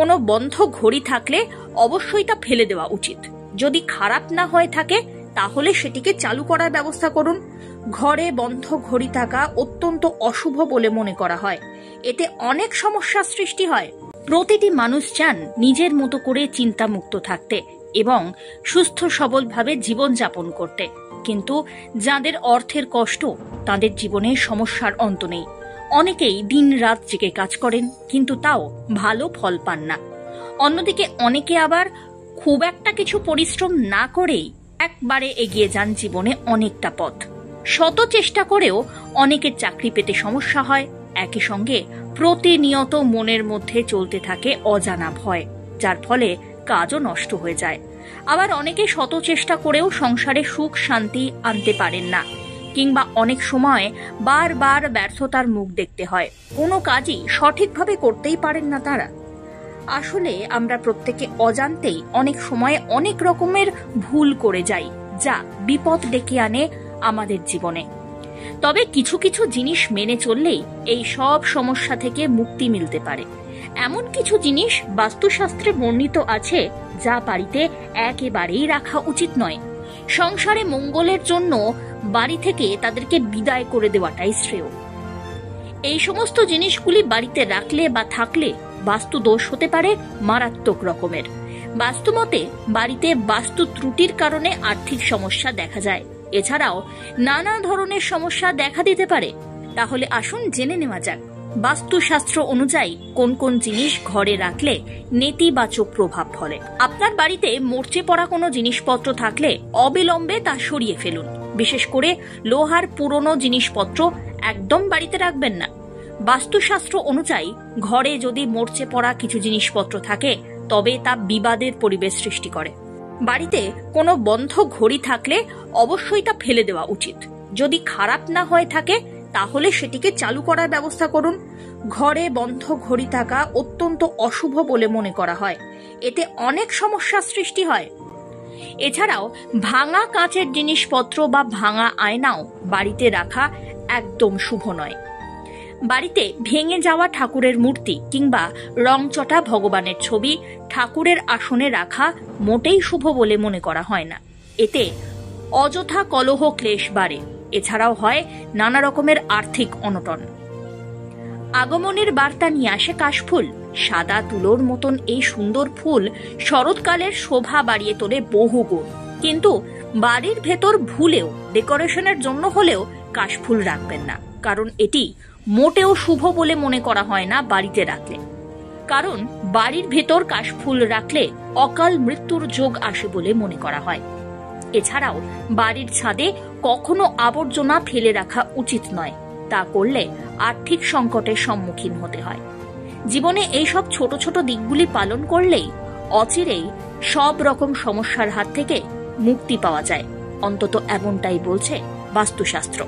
কোনো বন্ধ ঘড়ি থাকলে অবশ্যই তা ফেলে দেওয়া উচিত। যদি খারাপ না হয়ে থাকে তাহলে সেটিকে চালু করার ব্যবস্থা করুন। ঘরে বন্ধ ঘড়ি থাকা অত্যন্ত অশুভ বলে মনে করা হয়। এতে অনেক সমস্যার সৃষ্টি হয়। প্রতিটি মানুষ চান নিজের মতো করে চিন্তামুক্ত থাকতে এবং সুস্থ সবলভাবে জীবনযাপন করতে, কিন্তু যাদের অর্থের কষ্ট তাদের জীবনে সমস্যার অন্ত নেই। অনেকেই দিন রাত জেগে কাজ করেন কিন্তু তাও ভালো ফল পান না। অন্যদিকে অনেকে আবার খুব একটা কিছু পরিশ্রম না করেই একবারে এগিয়ে যান জীবনে অনেকটা পথ। শত চেষ্টা করেও অনেকের চাকরি পেতে সমস্যা হয়। একই সঙ্গে প্রতিনিয়ত মনের মধ্যে চলতে থাকে অজানা ভয়, যার ফলে কাজও নষ্ট হয়ে যায়। আবার অনেকে শত চেষ্টা করেও সংসারে সুখ শান্তি আনতে পারেন না, কিংবা অনেক সময় বারবার ব্যর্থতার মুখ দেখতে হয়। কোনো কাজই সঠিকভাবে করতেই পারেন না তারা। আসলে আমরা প্রত্যেকে অজান্তেই অনেক সময় অনেক রকমের ভুল করে যাই, যা বিপদ ডেকে আনে আমাদের জীবনে। তবে কিছু কিছু জিনিস মেনে চললেই এই সব সমস্যা থেকে মুক্তি মিলতে পারে। এমন কিছু জিনিস বাস্তুশাস্ত্রে বর্ণিত আছে যা বাড়িতে একেবারেই রাখা উচিত নয়। সংসারে মঙ্গলের জন্য বাড়ি থেকে তাদেরকে বিদায় করে দেওয়াটাই শ্রেয়। এই সমস্ত জিনিসগুলি বাড়িতে রাখলে বা থাকলে বাস্তু দোষ হতে পারে মারাত্মক রকমের। বাস্তুমতে বাড়িতে বাস্তু ত্রুটির কারণে আর্থিক সমস্যা দেখা যায়। এছাড়াও নানা ধরনের সমস্যা দেখা দিতে পারে। তাহলে আসুন জেনে নেওয়া যাক বাস্তুশাস্ত্র অনুযায়ী কোন কোন জিনিস ঘরে রাখলে নেতিবাচক প্রভাব ফলে। আপনার বাড়িতে মরচে পড়া কোনো জিনিসপত্র থাকলে অবিলম্বে তা সরিয়ে ফেলুন। বিশেষ করে লোহার পুরনো জিনিসপত্র একদম বাড়িতে রাখবেন না। বাস্তুশাস্ত্র অনুযায়ী ঘরে যদি মরচে পড়া কিছু জিনিসপত্র থাকে তবে তা বিবাদের পরিবেশ সৃষ্টি করে। বাড়িতে কোনো বন্ধ ঘড়ি থাকলে অবশ্যই তা ফেলে দেওয়া উচিত। যদি খারাপ না হয়ে থাকে তাহলে সেটিকে চালু করার ব্যবস্থা করুন। ঘরে বন্ধ ঘড়ি থাকা অত্যন্ত অশুভ বলে মনে করা হয়। এতে অনেক সমস্যার সৃষ্টি হয়। এছাড়াও ভাঙা কাঁচের জিনিসপত্র বা ভাঙা আয়নাও বাড়িতে রাখা একদম শুভ নয়। বাড়িতে ভেঙে যাওয়া ঠাকুরের মূর্তি কিংবা রংচটা ভগবানের ছবি ঠাকুরের আসনে রাখা মোটেই শুভ বলে মনে করা হয় না। এতে অযথা কলহ ক্লেশ বাড়ে। এছাড়াও হয় নানা রকমের আর্থিক অনটন। আগমনের বার্তা নিয়ে আসে কাশফুল। সাদা তুলোর মতন এই সুন্দর ফুল শরৎকালের শোভা বাড়িয়ে তোলে বহুগুণ। কিন্তু বাড়ির ভেতর ভুলেও ডেকোরেশনের জন্য হলেও কাশফুল রাখবেন না, কারণ এটি মোটেও শুভ বলে মনে করা হয় না বাড়িতে রাখলে। কারণ বাড়ির ভেতর কাশফুল রাখলে অকাল মৃত্যুর যোগ আসে বলে মনে করা হয়। এছাড়াও বাড়ির ছাদে কখনো আবর্জনা ফেলে রাখা উচিত নয়। তা করলে আর্থিক সংকটের সম্মুখীন হতে হয়। জীবনে এইসব ছোট ছোট দিকগুলি পালন করলেই অচিরেই সব রকম সমস্যার হাত থেকে মুক্তি পাওয়া যায়। অন্তত এমনটাই বলছে বাস্তুশাস্ত্র।